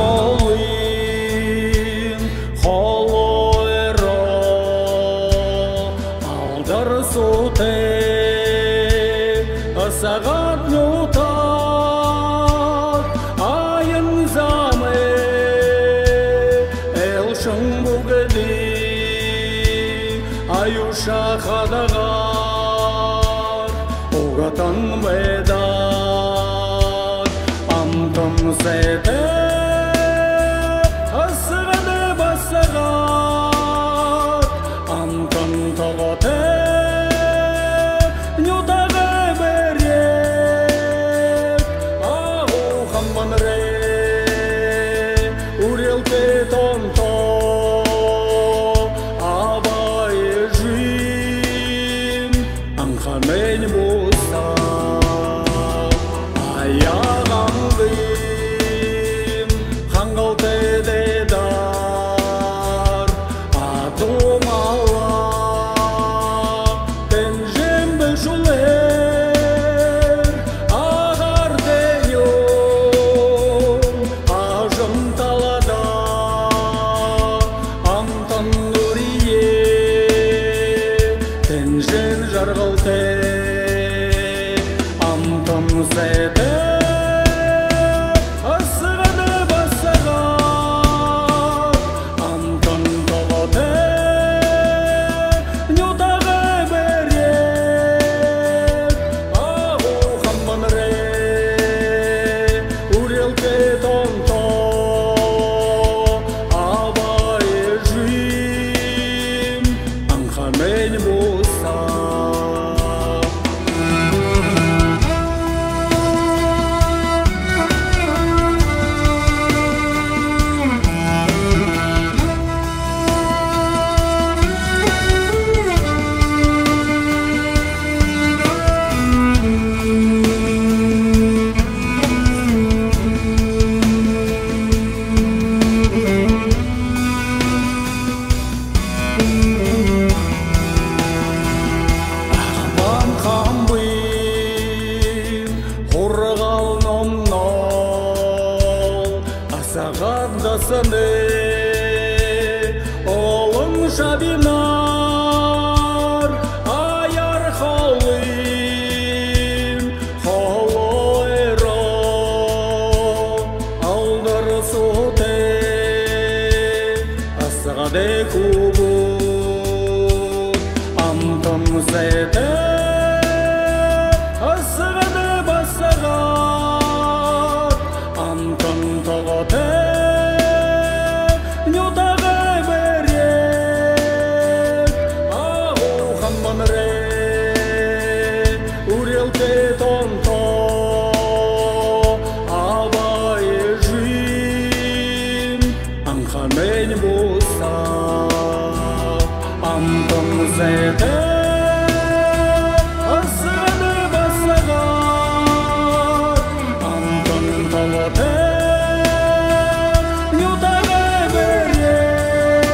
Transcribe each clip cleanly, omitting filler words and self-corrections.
холын холойро алдар суте сағат нютар айын заме элшын бугди аюша хадагар угатан медар антон сете асгады басагар антон тоготе Мен болса аяғамдым қаңғалтыды дар атым алла тенжембі жүлер ағар дейін ажым талада антан нұрие тенжен жарғалты Сете асгады басагар антон тоготе нютагы берет агу хамманре урелке тонто абай жим анхамен болса Сағаддасыны олың шабинар аяр холым холойро алдар суте асғады кубу антон сете асғады басағар антон тоготе Tonto abay jim anxamen bolsa anton sete asgады басагар anton togote nютагы берет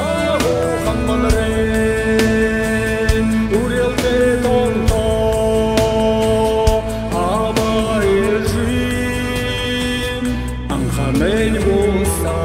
агу хамманре урелке тонто Мен болса